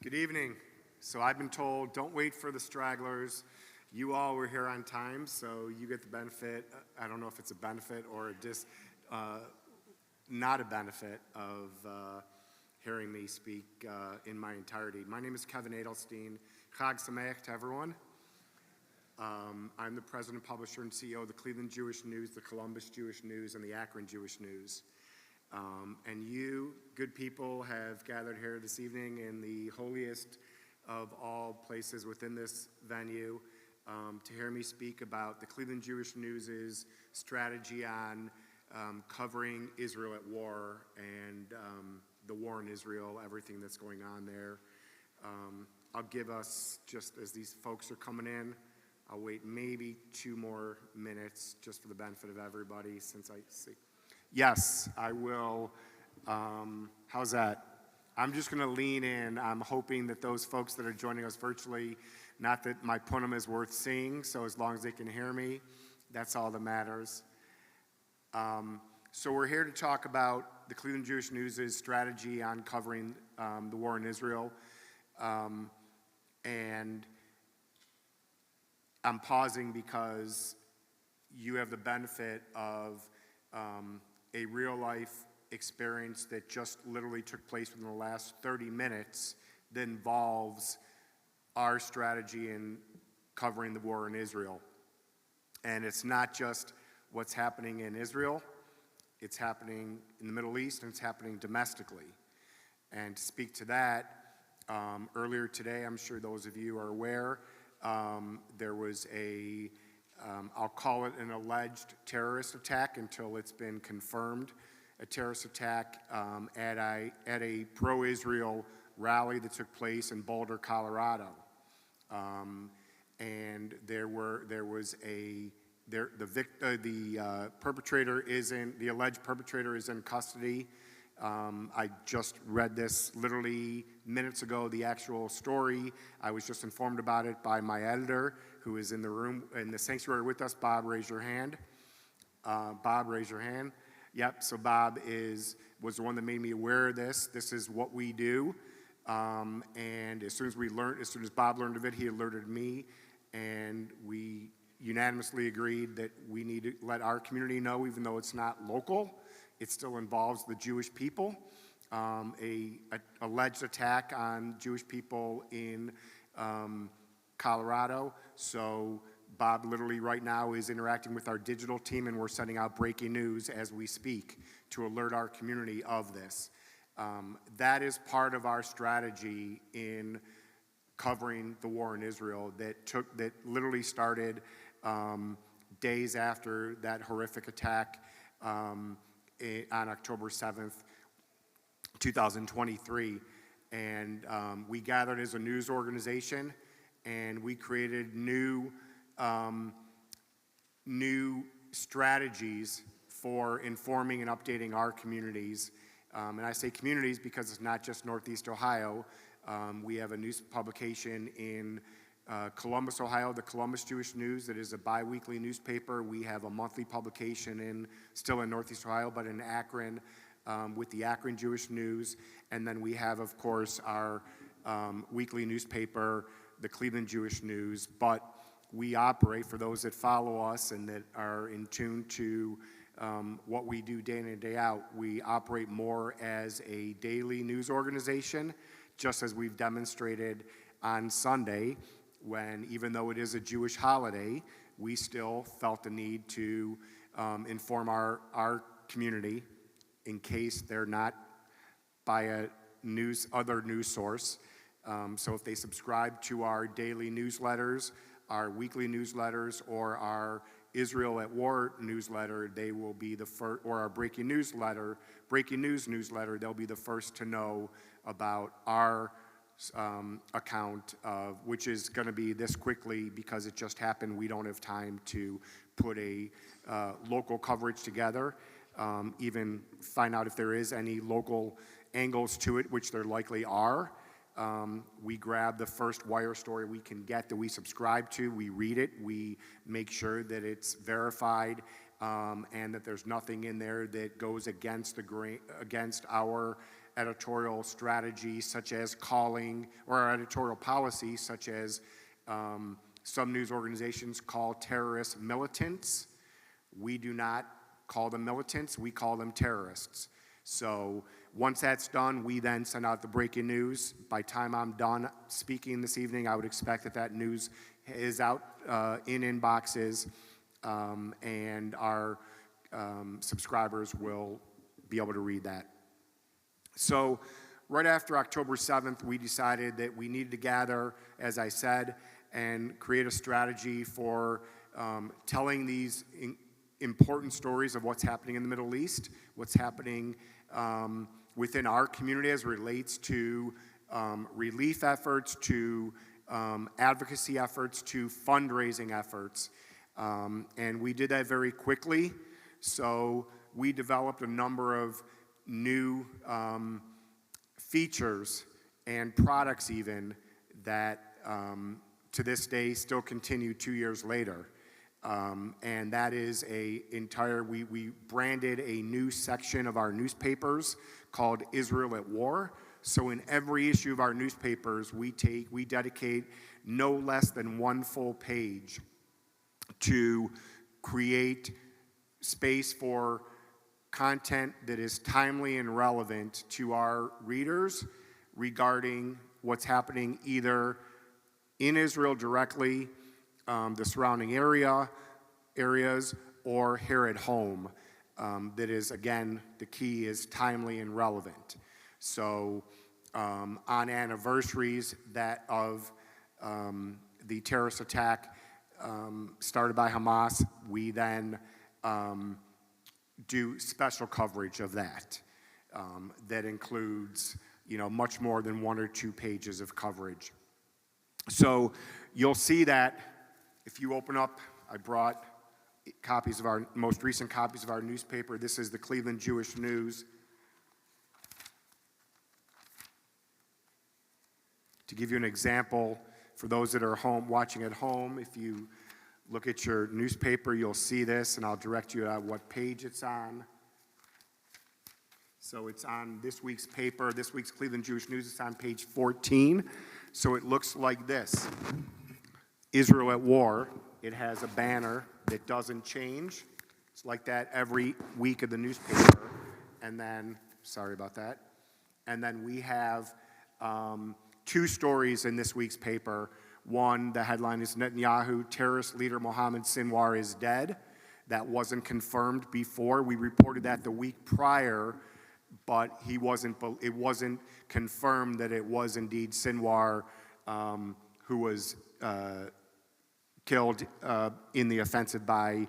Good evening. So I've been told, don't wait for the stragglers. You all were here on time, so you get the benefit. I don't know if it's a benefit or not a benefit of hearing me speak in my entirety. My name is Kevin Adelstein. Chag Sameach to everyone. I'm the president, publisher, and CEO of the Cleveland Jewish News, the Columbus Jewish News, and the Akron Jewish News. And you, good people, have gathered here this evening in the holiest of all places within this venue to hear me speak about the Cleveland Jewish News's strategy on covering Israel at war and the war in Israel, everything that's going on there. I'll give us, just as these folks are coming in, I'll wait maybe 2 more minutes just for the benefit of everybody since I see. Yes, I will. How's that? I'm just going to lean in. I'm hoping that those folks that are joining us virtually, not that my punim is worth seeing, so as long as they can hear me, that's all that matters. So we're here to talk about the Cleveland Jewish News's strategy on covering the war in Israel. And I'm pausing because you have the benefit of a real-life experience that just literally took place within the last 30 minutes that involves our strategy in covering the war in Israel. And it's not just what's happening in Israel, it's happening in the Middle East, and it's happening domestically. And to speak to that, earlier today, I'm sure those of you are aware, there was I'll call it an alleged terrorist attack until it's been confirmed, a terrorist attack at a pro-Israel rally that took place in Boulder, Colorado. And the alleged perpetrator is in custody. I just read this literally minutes ago, the actual story. I was just informed about it by my editor, who is in the room, in the sanctuary with us. Bob, raise your hand. Bob, raise your hand. Yep, so Bob was the one that made me aware of this. This is what we do. And as soon as Bob learned of it, he alerted me, and we unanimously agreed that we need to let our community know, even though it's not local, it still involves the Jewish people. A alleged attack on Jewish people in Colorado. So Bob literally right now is interacting with our digital team, and we're sending out breaking news as we speak to alert our community of this. That is part of our strategy in covering the war in Israel that literally started days after that horrific attack on October 7th, 2023. And we gathered as a news organization, and we created new strategies for informing and updating our communities. And I say communities because it's not just Northeast Ohio. We have a news publication in Columbus, Ohio, the Columbus Jewish News, that is a bi-weekly newspaper. We have a monthly publication still in Northeast Ohio, but in Akron, with the Akron Jewish News. And then we have, of course, our weekly newspaper, the Cleveland Jewish News. But we operate, for those that follow us and that are in tune to what we do day in and day out, we operate more as a daily news organization, just as we've demonstrated on Sunday, when even though it is a Jewish holiday, we still felt the need to inform our community in case they're not by other news source. So if they subscribe to our daily newsletters, our weekly newsletters, or our Israel at War newsletter, they will be the first, or our breaking news newsletter, they'll be the first to know about our account of, which is going to be this quickly because it just happened. We don't have time to put a local coverage together, even find out if there is any local angles to it, which there likely are. We grab the first wire story we can get that we subscribe to, we read it, we make sure that it's verified, and that there's nothing in there that goes against our editorial strategy, such as calling, or our editorial policy, such as some news organizations call terrorists militants. We do not call them militants, we call them terrorists. So once that's done, we then send out the breaking news. By the time I'm done speaking this evening, I would expect that news is out in inboxes, and our subscribers will be able to read that. So right after October 7th, we decided that we needed to gather, as I said, and create a strategy for telling these important stories of what's happening in the Middle East, what's happening within our community as it relates to relief efforts, to advocacy efforts, to fundraising efforts. And we did that very quickly. So we developed a number of new features and products even that to this day still continue 2 years later. And that is we branded a new section of our newspapers called Israel at War. So in every issue of our newspapers, we dedicate no less than one full page to create space for content that is timely and relevant to our readers regarding what's happening either in Israel directly, the surrounding areas, or here at home. That is, again, the key is timely and relevant. So on anniversaries of the terrorist attack started by Hamas, we then do special coverage of that. That includes, much more than 1 or 2 pages of coverage. So you'll see that if you open up, I brought copies of our most recent copies of our newspaper. This is the Cleveland Jewish News. To give you an example, for those that are watching at home, if you look at your newspaper, you'll see this, and I'll direct you at what page it's on. So it's on this week's paper, this week's Cleveland Jewish News. It's on page 14. So it looks like this. Israel at War. It has a banner that doesn't change. It's like that every week of the newspaper. And then, sorry about that. And then we have 2 stories in this week's paper. One, the headline is Netanyahu, terrorist leader Mohammed Sinwar is dead. That wasn't confirmed before. We reported that the week prior, but it wasn't confirmed that it was indeed Sinwar who was killed in the defensive by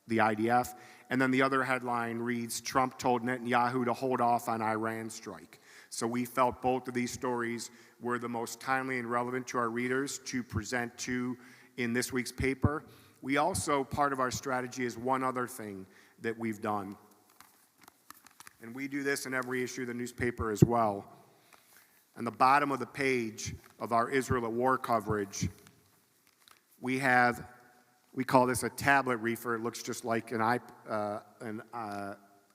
the IDF. And then the other headline reads, Trump told Netanyahu to hold off on Iran strike. So we felt both of these stories were the most timely and relevant to our readers to present to in this week's paper. We also, part of our strategy is one other thing that we've done. And we do this in every issue of the newspaper as well. On the bottom of the page of our Israel at War coverage, we call this a tablet reefer. It looks just like a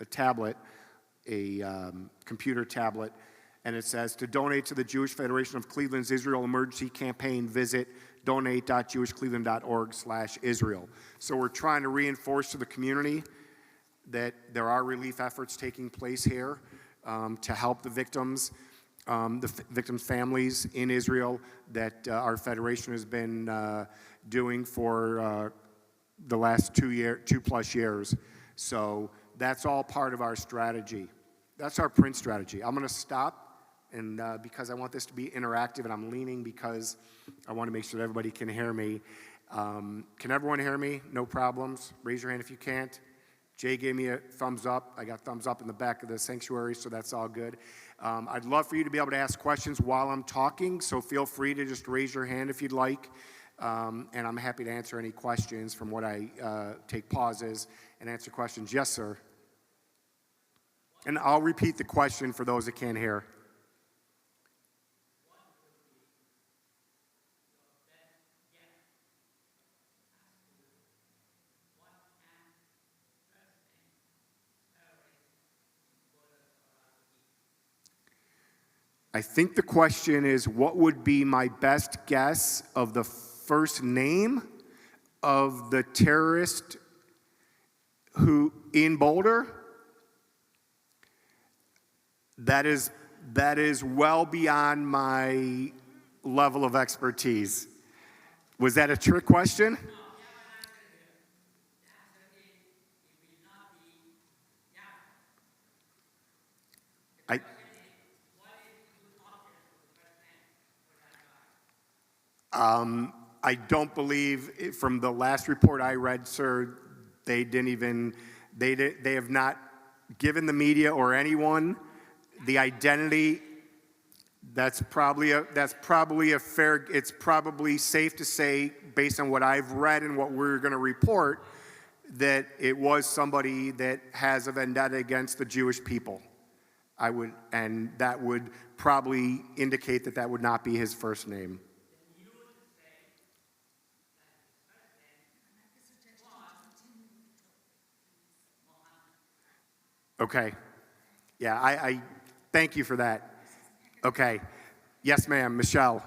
tablet, a computer tablet. And it says, to donate to the Jewish Federation of Cleveland's Israel Emergency Campaign, visit donate.jewishcleveland.org/Israel. So we're trying to reinforce to the community that there are relief efforts taking place here to help the victims' families in Israel that our federation has been doing for the last 2+ years. So that's all part of our strategy. That's our print strategy. I'm going to stop, and because I want this to be interactive, and I'm leaning because I want to make sure that everybody can hear me. Can everyone hear me? No problems? Raise your hand if you can't. Jay gave me a thumbs up. I got thumbs up in the back of the sanctuary, so that's all good. I'd love for you to be able to ask questions while I'm talking, so feel free to just raise your hand if you'd like. And I'm happy to answer any questions from what I take pauses and answer questions. Yes, sir. And I'll repeat the question for those that can't hear. I think the question is, what would be my best guess of the first name of the terrorist who in Boulder? That is well beyond my level of expertise. Was that a trick question? I don't believe, from the last report I read, sir, they have not given the media or anyone the identity. It's probably safe to say, based on what I've read and what we're going to report, that it was somebody that has a vendetta against the Jewish people. And that would probably indicate that would not be his first name. Okay. Yeah, I thank you for that. Okay. Yes, ma'am. Michelle.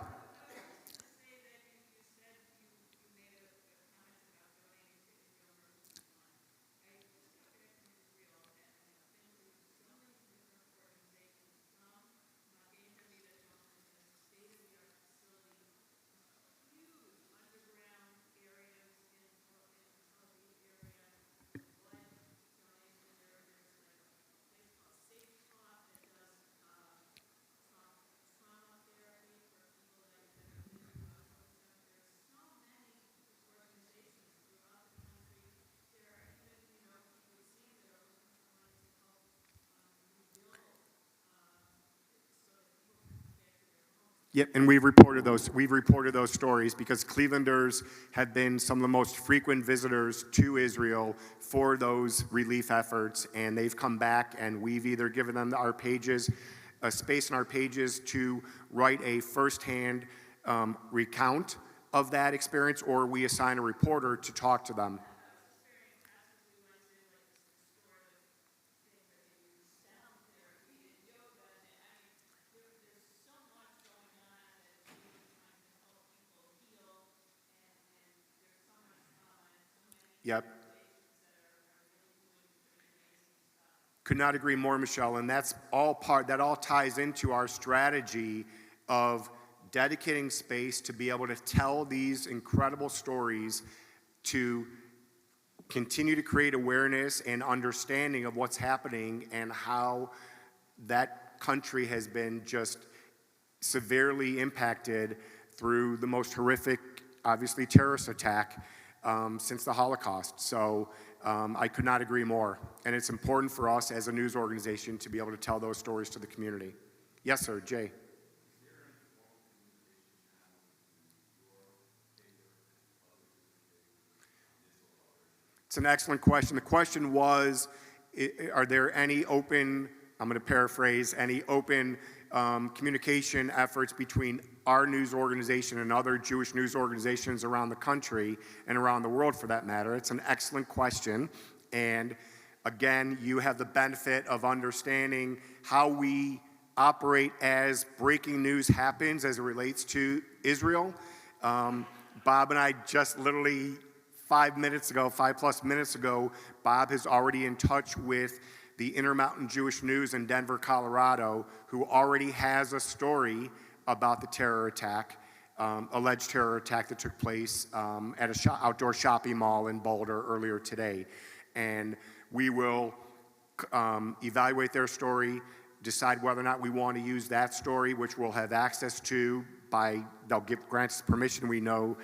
Yep, and we've reported those stories because Clevelanders have been some of the most frequent visitors to Israel for those relief efforts, and they've come back, and we've either given them a space in our pages to write a firsthand recount of that experience, or we assign a reporter to talk to them. Yep. Could not agree more, Michelle, and that all ties into our strategy of dedicating space to be able to tell these incredible stories, to continue to create awareness and understanding of what's happening and how that country has been just severely impacted through the most horrific, obviously, terrorist attack since the Holocaust. So I could not agree more. And it's important for us as a news organization to be able to tell those stories to the community. Yes, sir, Jay. It's an excellent question. The question was, are there any open, I'm going to paraphrase, any open communication efforts between our news organization and other Jewish news organizations around the country and around the world, for that matter? It's an excellent question. And again, you have the benefit of understanding how we operate as breaking news happens as it relates to Israel. Bob and I just literally 5 plus minutes ago, Bob is already in touch with the Intermountain Jewish News in Denver, Colorado, who already has a story about the terror attack, alleged terror attack that took place at an outdoor shopping mall in Boulder earlier today. And we will evaluate their story, decide whether or not we want to use that story, which we'll have access to they'll grant us permission. We know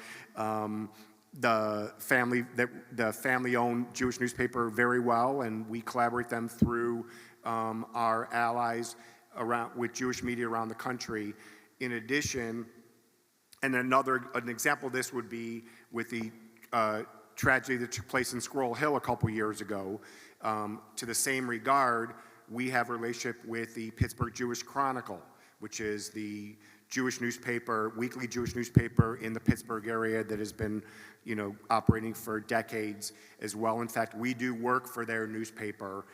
the family-owned Jewish newspaper very well, and we collaborate them through our allies with Jewish media around the country. In addition, and an example of this would be with the tragedy that took place in Squirrel Hill a couple years ago. To the same regard, we have a relationship with the Pittsburgh Jewish Chronicle, which is the weekly Jewish newspaper in the Pittsburgh area that has been, operating for decades as well. In fact, we do work for their newspaper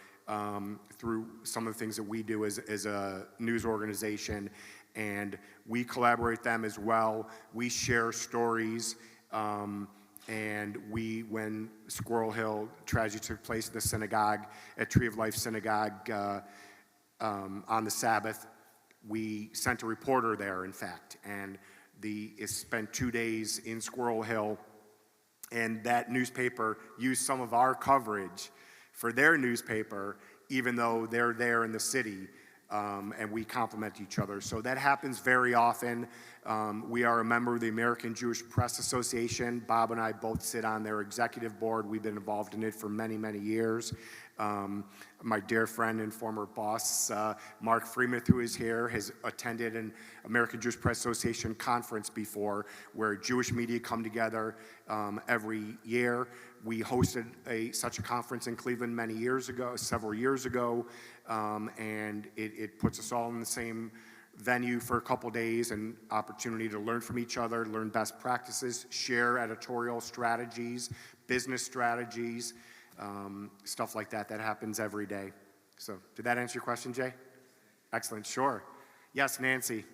through some of the things that we do as a news organization, and we collaborate them as well. We share stories, and when Squirrel Hill tragedy took place at the synagogue, at Tree of Life Synagogue, on the Sabbath, we sent a reporter there, in fact, and it spent 2 days in Squirrel Hill, and that newspaper used some of our coverage for their newspaper, even though they're there in the city, and we complement each other. So that happens very often. We are a member of the American Jewish Press Association. Bob and I both sit on their executive board. We've been involved in it for many, many years. My dear friend and former boss, Mark Freeman, who is here, has attended an American Jewish Press Association conference before, where Jewish media come together every year. We hosted such a conference in Cleveland several years ago, and it puts us all in the same venue for a couple days, and opportunity to learn from each other, learn best practices, share editorial strategies, business strategies, stuff like that. That happens every day. So did that answer your question, Jay? Excellent, sure. Yes, Nancy.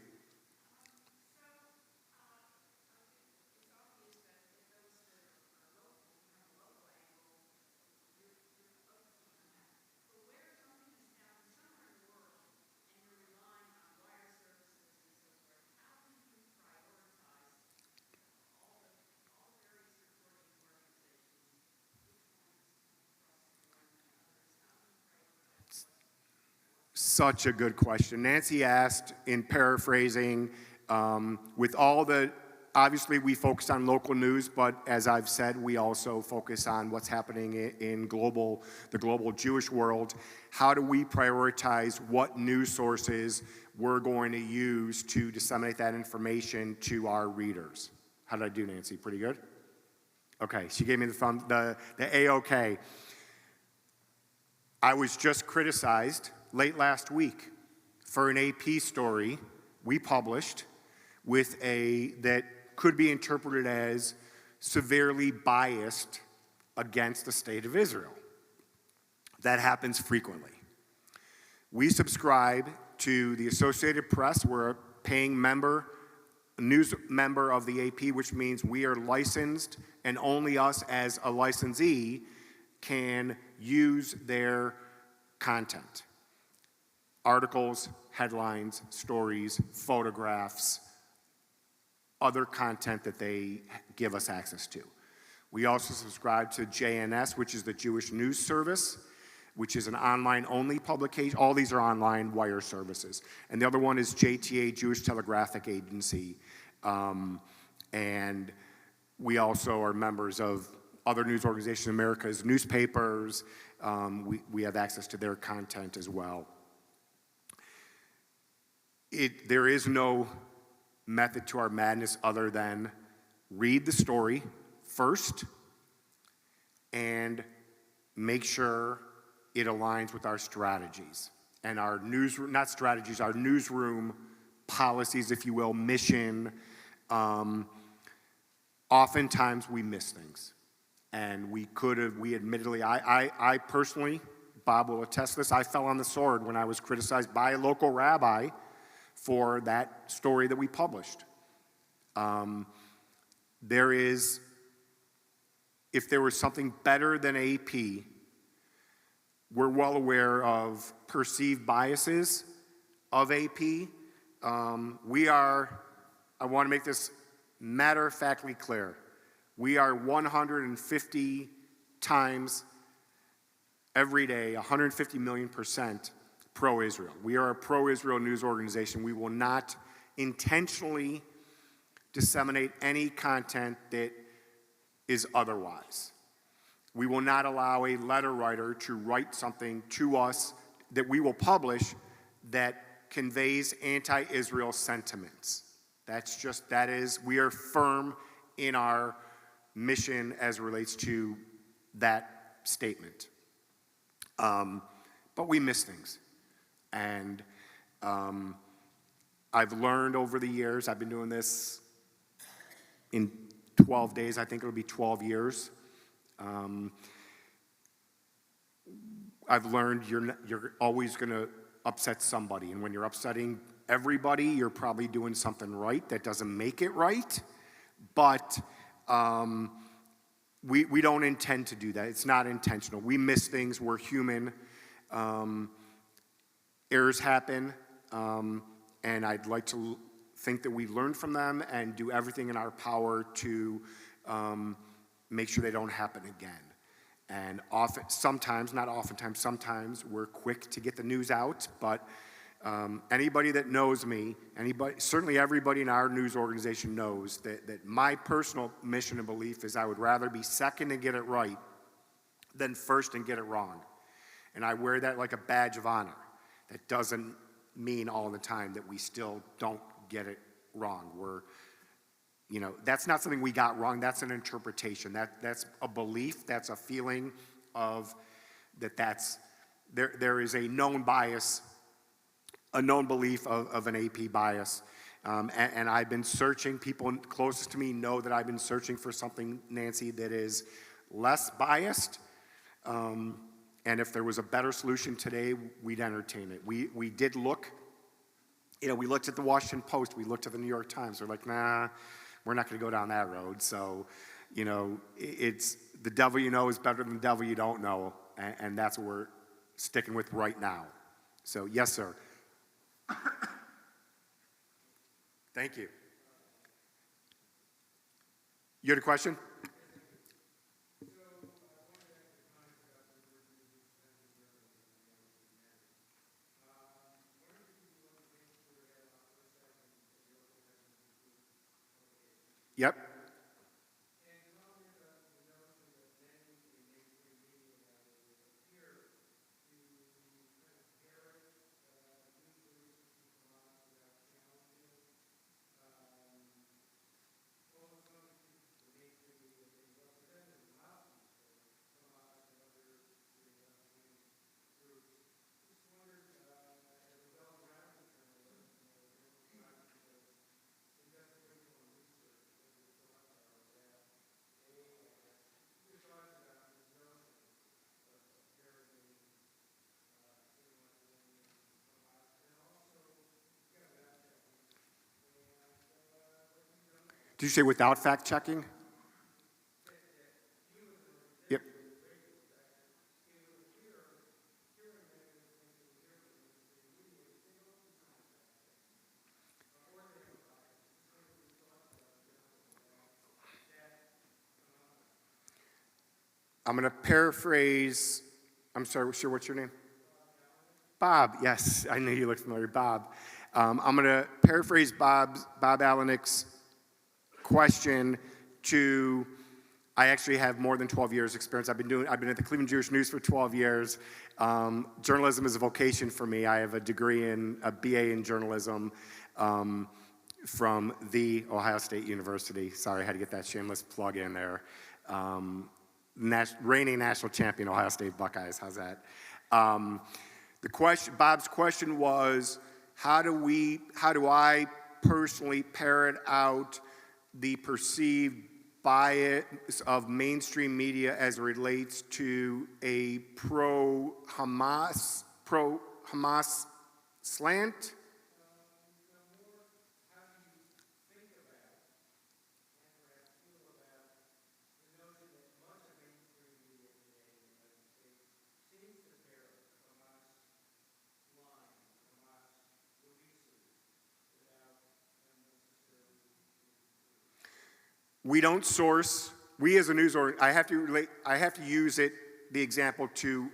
Such a good question. Nancy asked, in paraphrasing, obviously we focus on local news, but as I've said, we also focus on what's happening in the global Jewish world. How do we prioritize what news sources we're going to use to disseminate that information to our readers? How did I do, Nancy? Pretty good? Okay, she gave me the A-OK. I was just criticized late last week for an AP story we published that could be interpreted as severely biased against the state of Israel. That happens frequently. We subscribe to the Associated Press. We're a paying news member of the AP, which means we are licensed, and only us as a licensee can use their content. Articles, headlines, stories, photographs, other content that they give us access to. We also subscribe to JNS, which is the Jewish News Service, which is an online-only publication. All these are online wire services. And the other one is JTA, Jewish Telegraphic Agency. And we also are members of other news organizations in America's newspapers. We have access to their content as well. There is no method to our madness other than read the story first and make sure it aligns with our strategies and our newsroom policies, if you will, mission. Oftentimes we miss things, and we admittedly, I personally, Bob will attest to this, I fell on the sword when I was criticized by a local rabbi for that story that we published. If there was something better than AP, we're well aware of perceived biases of AP. I want to make this matter-of-factly clear. We are 150 times every day, 150 million% pro-Israel. We are a pro-Israel news organization. We will not intentionally disseminate any content that is otherwise. We will not allow a letter writer to write something to us that we will publish that conveys anti-Israel sentiments. We are firm in our mission as it relates to that statement. But we miss things. And I've learned over the years, I've been doing this in 12 days, I think it'll be 12 years. I've learned you're always going to upset somebody. And when you're upsetting everybody, you're probably doing something right. That doesn't make it right. But we don't intend to do that. It's not intentional. We miss things. We're human. Errors happen. And I'd like to think that we learn from them and do everything in our power to make sure they don't happen again. And sometimes we're quick to get the news out, but anybody that knows me, certainly everybody in our news organization knows that my personal mission and belief is I would rather be second and get it right than first and get it wrong. And I wear that like a badge of honor. That doesn't mean all the time that we still don't get it wrong. That's not something we got wrong. That's an interpretation. That's a belief. That's a feeling of there is a known bias, a known belief of an AP bias. And I've been searching. People closest to me know that I've been searching for something, Nancy, that is less biased. And if there was a better solution today, we'd entertain it. We did look. We looked at the Washington Post. We looked at the New York Times. We're like, nah. We're not going to go down that road. So, it's the devil you know is better than the devil you don't know. And that's what we're sticking with right now. So, yes, sir. Thank you. You had a question? Yep. Did you say without fact checking? Yep. I'm going to paraphrase. I'm sorry, sure, what's your name? Bob, yes, I knew you looked familiar, Bob. I'm going to paraphrase Bob Alenick's question to, I actually have more than 12 years experience. I've been at the Cleveland Jewish News for 12 years. Journalism is a vocation for me. I have a BA in journalism from the Ohio State University. Sorry, I had to get that shameless plug in there. Reigning national champion Ohio State Buckeyes, how's that? Bob's question was, how do I personally parrot out the perceived bias of mainstream media as it relates to a pro-Hamas slant? We don't source. We as a news organization, I have to use the example to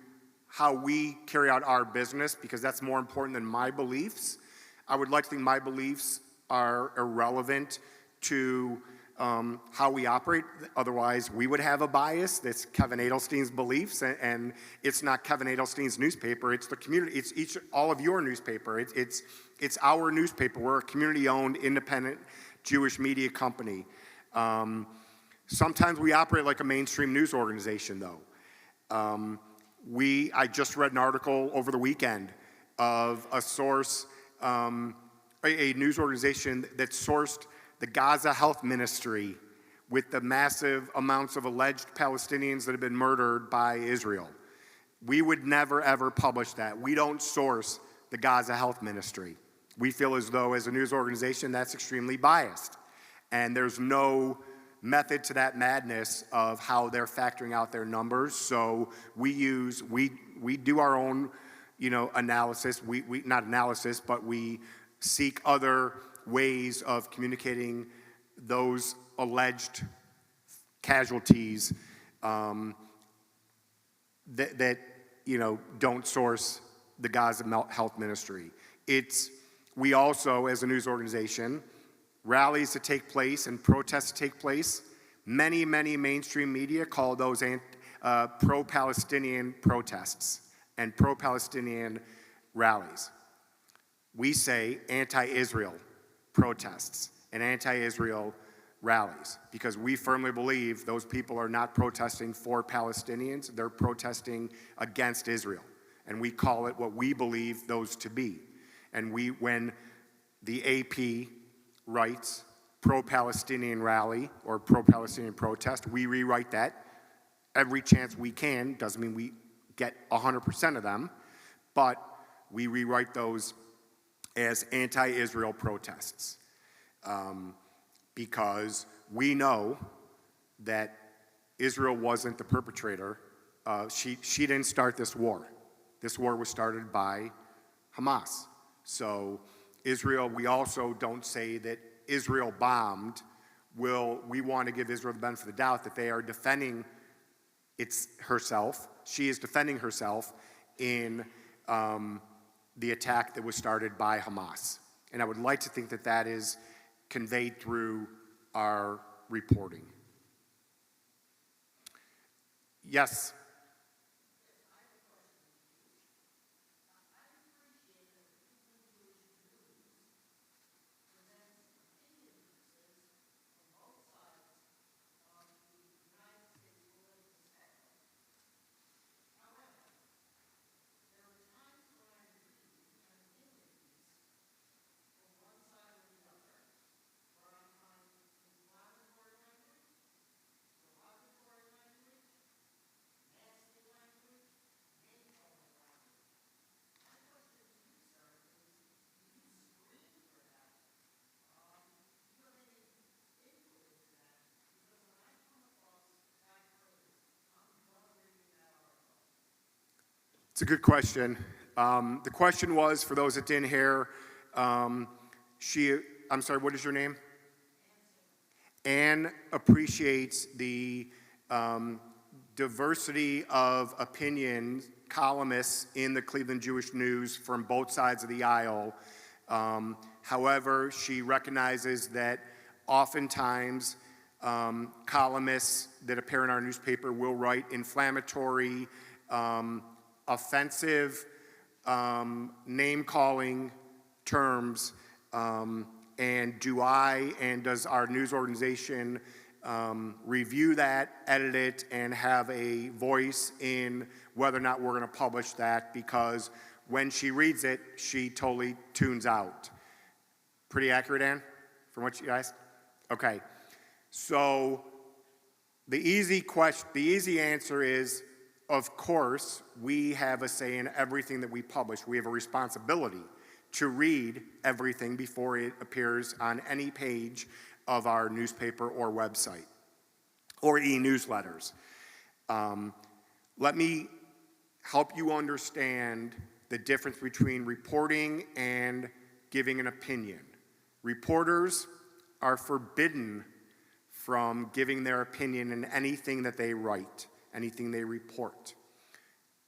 how we carry out our business because that's more important than my beliefs. I would like to think my beliefs are irrelevant to how we operate. Otherwise, we would have a bias. That's Kevin Adelstein's beliefs, and it's not Kevin Adelstein's newspaper. It's the community. It's all of your newspaper. It's our newspaper. We're a community-owned, independent Jewish media company. Sometimes we operate like a mainstream news organization, though. I just read an article over the weekend of a source, a news organization that sourced the Gaza Health Ministry with the massive amounts of alleged Palestinians that have been murdered by Israel. We would never, ever publish that. We don't source the Gaza Health Ministry. We feel as though, as a news organization, that's extremely biased. And there's no method to that madness of how they're factoring out their numbers. So we do our own, analysis. Not analysis, but we seek other ways of communicating those alleged casualties that don't source the Gaza Health Ministry. We also, as a news organization, rallies to take place and protests to take place. Many mainstream media call those pro-Palestinian protests and pro-Palestinian rallies. We say anti-Israel protests and anti-Israel rallies because we firmly believe those people are not protesting for Palestinians, they're protesting against Israel. And we call it what we believe those to be. And when the AP writes pro-Palestinian rally or pro-Palestinian protest, we rewrite that every chance we can. Doesn't mean we get 100% of them, but we rewrite those as anti-Israel protests because we know that Israel wasn't the perpetrator. She didn't start this war. This war was started by Hamas. So Israel, we also don't say that Israel bombed. We want to give Israel the benefit of the doubt that they are defending herself. She is defending herself in the attack that was started by Hamas. And I would like to think that that is conveyed through our reporting. Yes. It's a good question. The question was, for those that didn't hear, I'm sorry, what is your name? Anne appreciates the diversity of opinion columnists in the Cleveland Jewish News from both sides of the aisle. However, she recognizes that oftentimes columnists that appear in our newspaper will write inflammatory, offensive, name-calling terms, and does our news organization review that, edit it, and have a voice in whether or not we're going to publish that, because when she reads it, she totally tunes out. Pretty accurate, Ann, from what you asked? Okay. So the easy answer is, of course, we have a say in everything that we publish. We have a responsibility to read everything before it appears on any page of our newspaper or website or e-newsletters. Let me help you understand the difference between reporting and giving an opinion. Reporters are forbidden from giving their opinion in anything that they write, anything they report.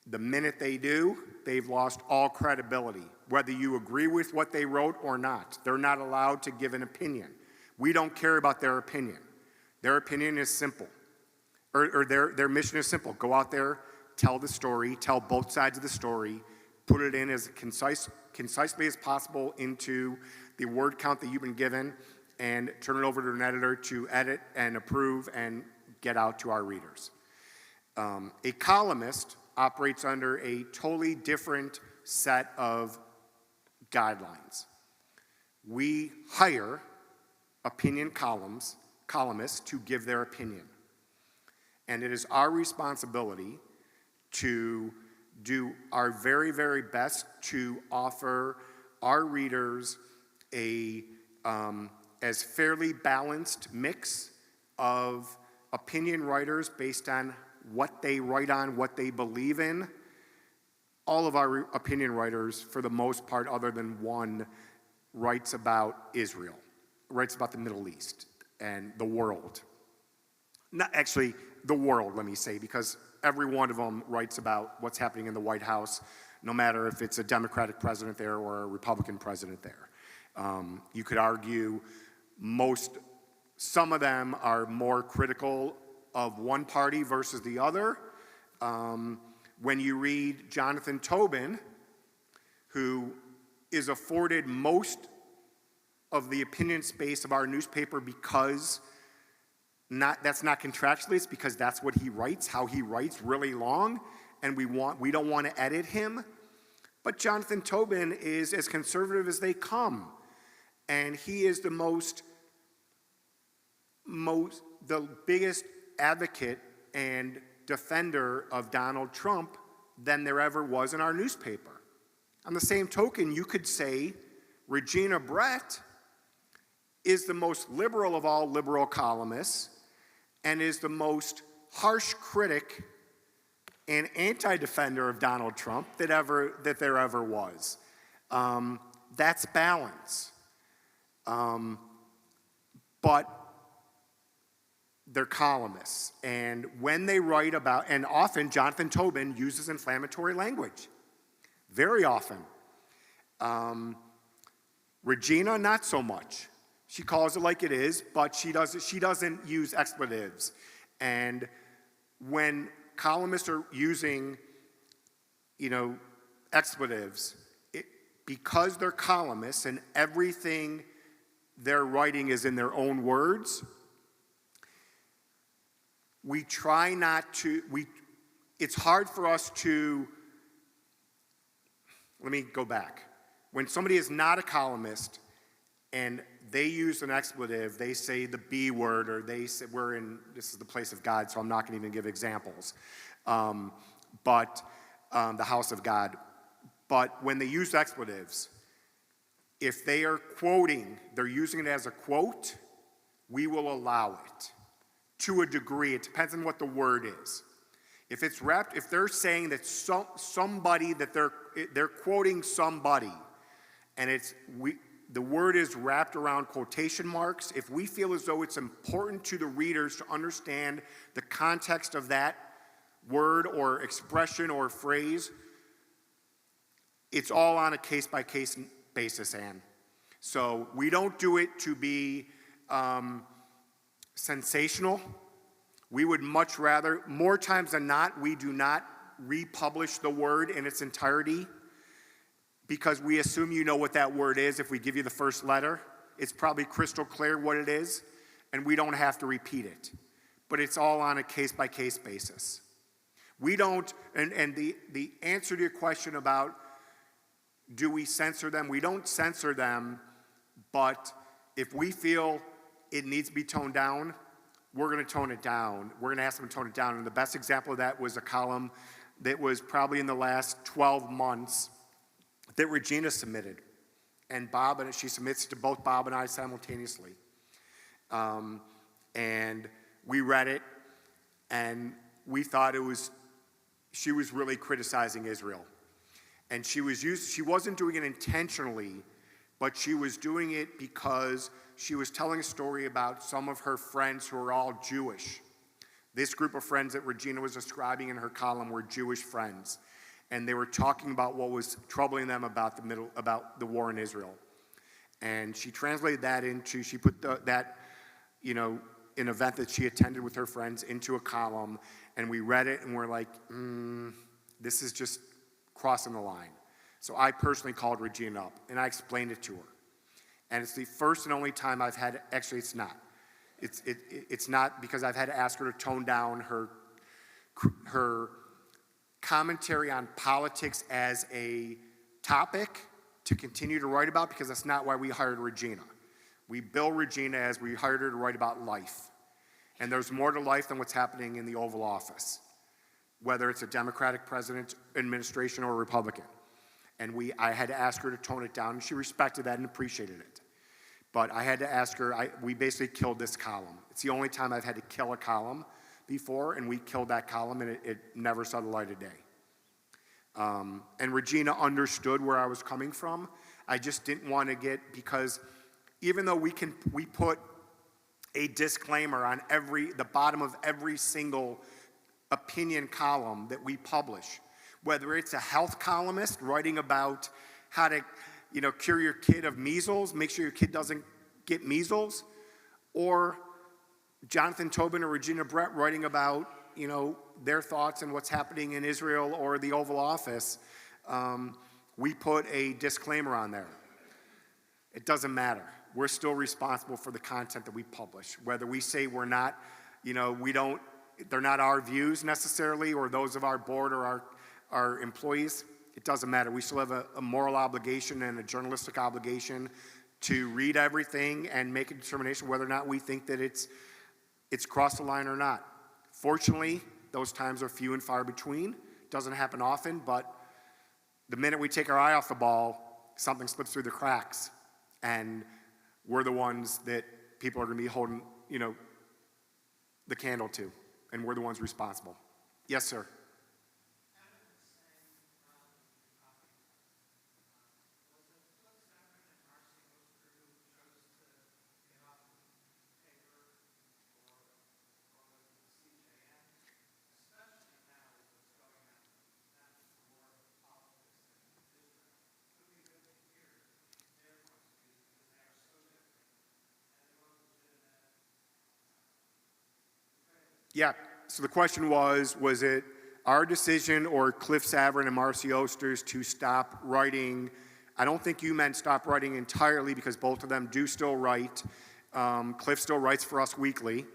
The minute they do, they've lost all credibility. Whether you agree with what they wrote or not, they're not allowed to give an opinion. We don't care about their opinion. Their opinion is simple, or their mission is simple. Go out there, tell the story, tell both sides of the story, put it in as concisely as possible into the word count that you've been given, and turn it over to an editor to edit and approve and get out to our readers. A columnist operates under a totally different set of guidelines. We hire opinion columnists to give their opinion. And it is our responsibility to do our very, very best to offer our readers a as fairly balanced mix of opinion writers based on what they write on, what they believe in. All of our opinion writers, for the most part, other than one, writes about Israel, writes about the Middle East and the world. Not actually the world, let me say, because every one of them writes about what's happening in the White House, no matter if it's a Democratic president there or a Republican president there. You could argue some of them are more critical of one party versus the other. When you read Jonathan Tobin, who is afforded most of the opinion space of our newspaper because that's not contractually, it's because that's what he writes, how he writes really long, and we don't want to edit him. But Jonathan Tobin is as conservative as they come, and he is the biggest advocate and defender of Donald Trump than there ever was in our newspaper. On the same token, you could say Regina Brett is the most liberal of all liberal columnists and is the most harsh critic and anti-defender of Donald Trump that there ever was. That's balance. But they're columnists, and when they write about, and often Jonathan Tobin uses inflammatory language, very often. Regina, not so much. She calls it like it is, but she doesn't use expletives. And when columnists are using, expletives, because they're columnists and everything they're writing is in their own words, we try not to, it's hard for us to, let me go back. When somebody is not a columnist and they use an expletive, they say the B word, or they say, this is the place of God, so I'm not going to even give examples, but the house of God. But when they use expletives, if they are quoting, they're using it as a quote, we will allow it. To a degree, it depends on what the word is. If they're saying that somebody, that they're quoting somebody, and the word is wrapped around quotation marks, if we feel as though it's important to the readers to understand the context of that word or expression or phrase, it's all on a case-by-case basis, Ann. So we don't do it to be sensational. We would much rather, more times than not, we do not republish the word in its entirety because we assume you know what that word is. If we give you the first letter, it's probably crystal clear what it is, and we don't have to repeat it. But it's all on a case-by-case basis. We don't, and the answer to your question about do we censor them, we don't censor them, but if we feel it needs to be toned down, we're going to tone it down. We're going to ask them to tone it down. And the best example of that was a column that was probably in the last 12 months that Regina submitted. And she submits to both Bob and I simultaneously. And we read it, and we thought she was really criticizing Israel. And she wasn't doing it intentionally, but she was doing it because she was telling a story about some of her friends who are all Jewish. This group of friends that Regina was describing in her column were Jewish friends. And they were talking about what was troubling them about the war in Israel. And she translated that she put an event that she attended with her friends into a column, and we read it and we're like, this is just crossing the line. So I personally called Regina up and I explained it to her. And it's the first and only time I've had, actually it's not. It's not because I've had to ask her to tone down her commentary on politics as a topic to continue to write about, because that's not why we hired Regina. We bill Regina as we hired her to write about life. And there's more to life than what's happening in the Oval Office. whether it's a Democratic president, administration, or a Republican. And I had to ask her to tone it down, and she respected that and appreciated it. But I had to ask her, we basically killed this column. It's the only time I've had to kill a column before, and we killed that column, and it never saw the light of day. And Regina understood where I was coming from. I just didn't want to because even though we put a disclaimer on the bottom of every single opinion column that we publish, whether it's a health columnist writing about how to cure your kid of measles, make sure your kid doesn't get measles, or Jonathan Tobin or Regina Brett writing about, their thoughts and what's happening in Israel or the Oval Office, we put a disclaimer on there. It doesn't matter. We're still responsible for the content that we publish. Whether we say we're not, they're not our views necessarily, or those of our board or our employees, it doesn't matter. We still have a moral obligation and a journalistic obligation to read everything and make a determination whether or not we think that it's crossed the line or not. Fortunately, those times are few and far between. Doesn't happen often, but the minute we take our eye off the ball, something slips through the cracks, and we're the ones that people are going to be holding, the candle to, and we're the ones responsible. Yes, sir. Yeah, so the question was it our decision or Cliff Savrin and Marcy Oster's to stop writing? I don't think you meant stop writing entirely, because both of them do still write. Cliff still writes for us weekly.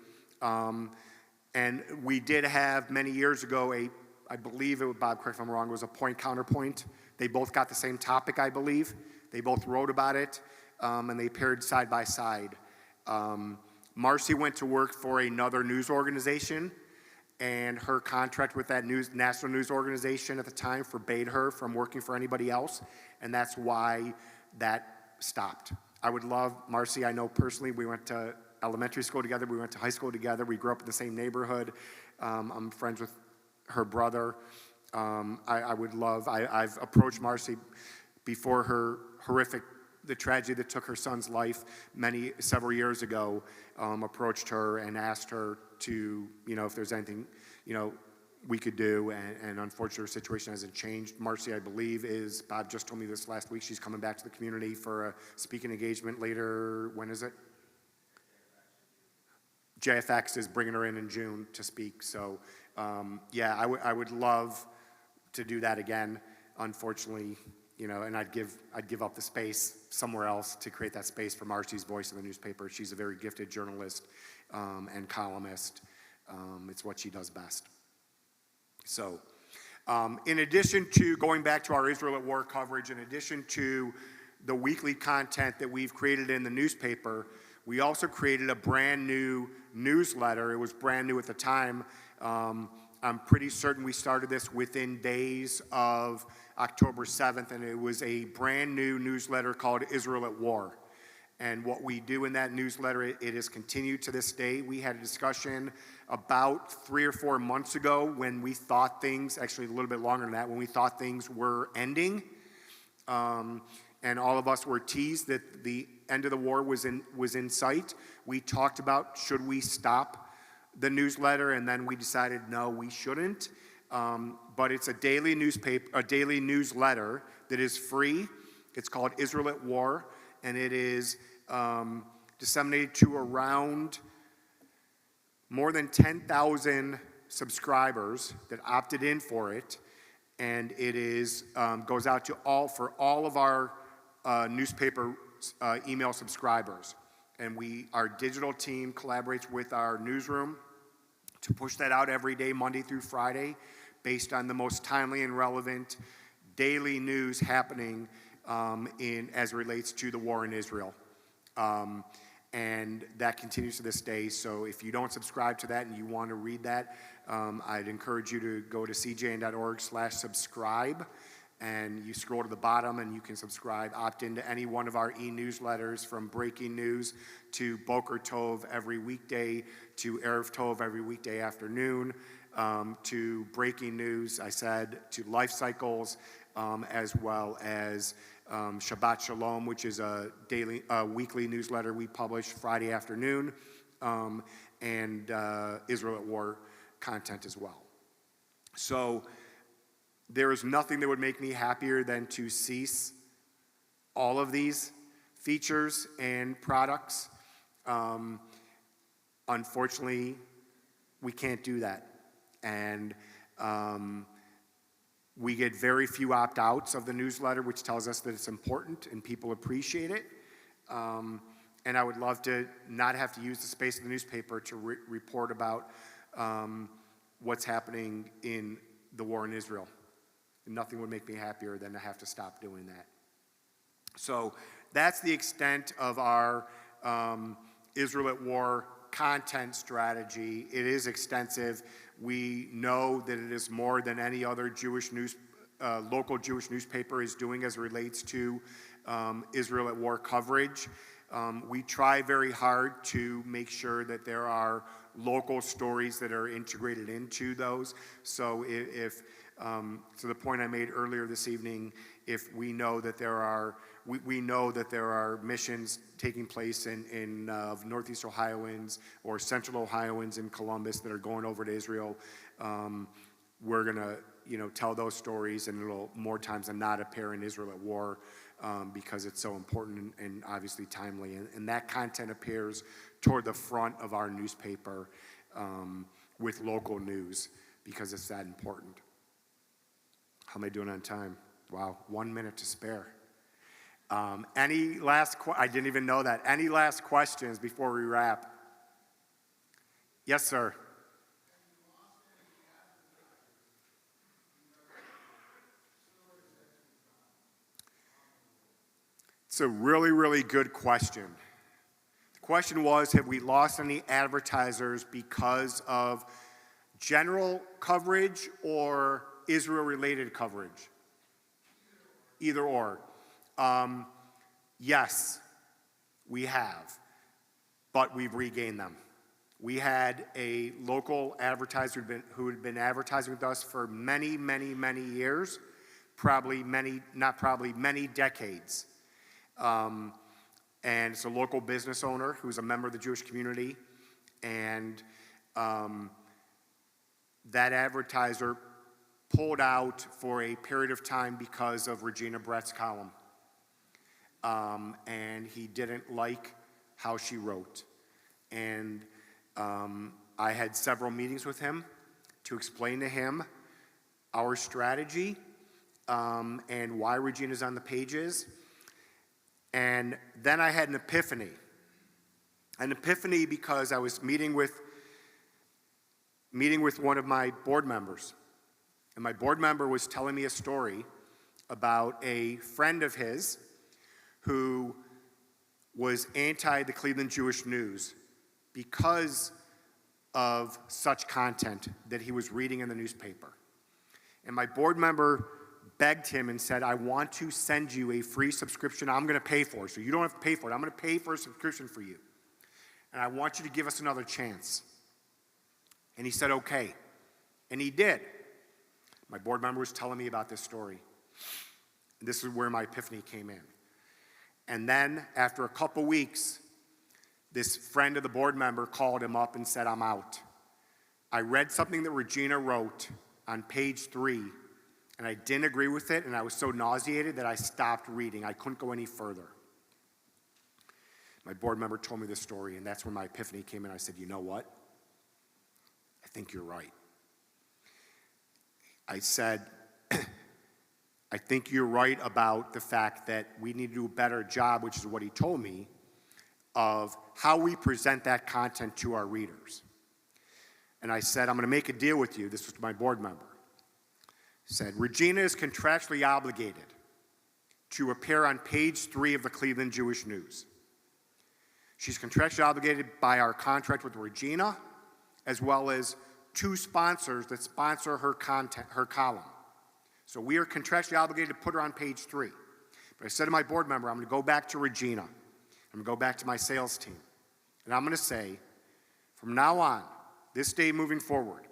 And we did have many years ago I believe it was, Bob, correct if I'm wrong, it was a point counterpoint. They both got the same topic, I believe. They both wrote about it, and they paired side by side. Marcy went to work for another news organization, and her contract with that national news organization at the time forbade her from working for anybody else, and that's why that stopped. I would love, Marcy, I know personally, we went to elementary school together, we went to high school together, we grew up in the same neighborhood. I'm friends with her brother. I would love, I've approached Marcy before her the tragedy that took her son's life several years ago, approached her and asked her to, if there's anything, we could do, and unfortunately her situation hasn't changed. Marcy, I believe, Bob just told me this last week, she's coming back to the community for a speaking engagement later, when is it? JFX is bringing her in June to speak, so yeah, I would love to do that again. Unfortunately, and I'd give up the space somewhere else to create that space for Marcy's voice in the newspaper. She's a very gifted journalist and columnist. It's what she does best. So, in addition to going back to our Israel at War coverage, in addition to the weekly content that we've created in the newspaper, we also created a brand new newsletter. It was brand new at the time. I'm pretty certain we started this within days of October 7th, and it was a brand new newsletter called Israel at War. And what we do in that newsletter, it has continued to this day. We had a discussion about 3 or 4 months ago when we thought things, actually a little bit longer than that, when we thought things were ending. And all of us were teased that the end of the war was in sight. We talked about, should we stop the newsletter, and then we decided no, we shouldn't. But it's a daily newsletter that is free. It's called Israel at War, and it is disseminated to around more than 10,000 subscribers that opted in for it, and it is goes out to all of our newspaper email subscribers. And our digital team collaborates with our newsroom to push that out every day, Monday through Friday, based on the most timely and relevant daily news happening as it relates to the war in Israel. And that continues to this day. So if you don't subscribe to that and you want to read that, I'd encourage you to go to cjn.org/subscribe. And you scroll to the bottom and you can subscribe, opt into any one of our e-newsletters, from breaking news to Boker Tov every weekday, to Erev Tov every weekday afternoon, to breaking news, I said, to life cycles, as well as Shabbat Shalom, which is a weekly newsletter we publish Friday afternoon, and Israel at War content as well. So there is nothing that would make me happier than to cease all of these features and products. Unfortunately, we can't do that. And we get very few opt-outs of the newsletter, which tells us that it's important and people appreciate it. And I would love to not have to use the space of the newspaper to report about what's happening in the war in Israel. And nothing would make me happier than to have to stop doing that. So that's the extent of our Israel at War content strategy. It is extensive. We know that it is more than any other local Jewish newspaper is doing as it relates to Israel at War coverage. We try very hard to make sure that there are local stories that are integrated into those. So if to the point I made earlier this evening, if we know that there are missions taking place in Northeast Ohioans or Central Ohioans in Columbus that are going over to Israel, we're gonna tell those stories, and it'll more times than not appear in Israel at War because it's so important and obviously timely. And that content appears toward the front of our newspaper with local news because it's that important. How am I doing on time? Wow, 1 minute to spare. Any last I didn't even know that. Any last questions before we wrap? Yes, sir. It's a really, really good question. The question was, have we lost any advertisers because of general coverage or Israel-related coverage? Either or. Yes, we have, but we've regained them. We had a local advertiser who had been advertising with us for many, many, many years, many decades. And it's a local business owner who's a member of the Jewish community. And that advertiser pulled out for a period of time because of Regina Brett's column. And he didn't like how she wrote. And I had several meetings with him to explain to him our strategy and why Regina's on the pages. And then I had an epiphany. An epiphany because I was meeting with one of my board members. And my board member was telling me a story about a friend of his who was anti the Cleveland Jewish News because of such content that he was reading in the newspaper. And my board member begged him and said, I want to send you a free subscription I'm going to pay for, so you don't have to pay for it. I'm going to pay for a subscription for you. And I want you to give us another chance. And he said, okay. And he did. My board member was telling me about this story. This is where my epiphany came in. And then, after a couple weeks, this friend of the board member called him up and said, I'm out. I read something that Regina wrote on page 3, and I didn't agree with it, and I was so nauseated that I stopped reading. I couldn't go any further. My board member told me this story, and that's when my epiphany came in. I said, you know what? I think you're right. I said, I think you're right about the fact that we need to do a better job, which is what he told me, of how we present that content to our readers. And I said, I'm going to make a deal with you. This was my board member. He said, Regina is contractually obligated to appear on page 3 of the Cleveland Jewish News. She's contractually obligated by our contract with Regina, as well as 2 sponsors that sponsor her column. So we are contractually obligated to put her on page 3. But I said to my board member, I'm going to go back to Regina. I'm going to go back to my sales team. And I'm going to say, from now on, this day moving forward,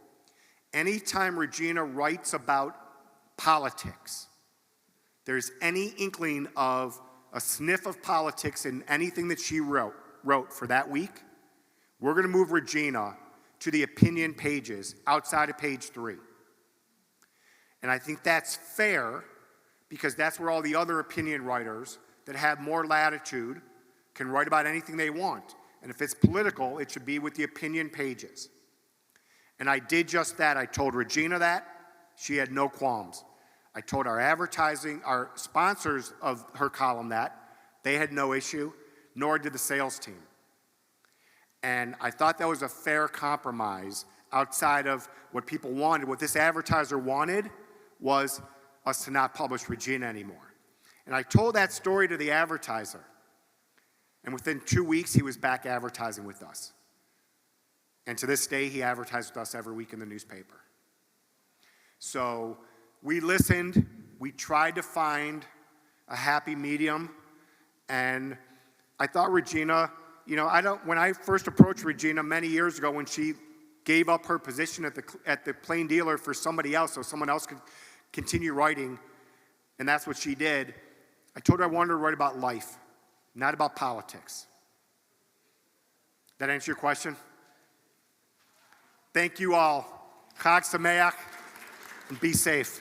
anytime Regina writes about politics, there's any inkling of a sniff of politics in anything that she wrote for that week, we're going to move Regina to the opinion pages outside of page 3. And I think that's fair because that's where all the other opinion writers that have more latitude can write about anything they want. And if it's political, it should be with the opinion pages. And I did just that. I told Regina that. She had no qualms. I told our sponsors of her column that. They had no issue, nor did the sales team. And I thought that was a fair compromise outside of what people wanted. What this advertiser wanted was us to not publish Regina anymore. And I told that story to the advertiser. And within 2 weeks, he was back advertising with us. And to this day, he advertised with us every week in the newspaper. So we listened. We tried to find a happy medium. And I thought Regina, when I first approached Regina many years ago when she gave up her position at the Plain Dealer for somebody else so someone else could continue writing, and that's what she did, I told her I wanted to write about life, not about politics. That answer your question? Thank you all. Chag Sameach, and be safe.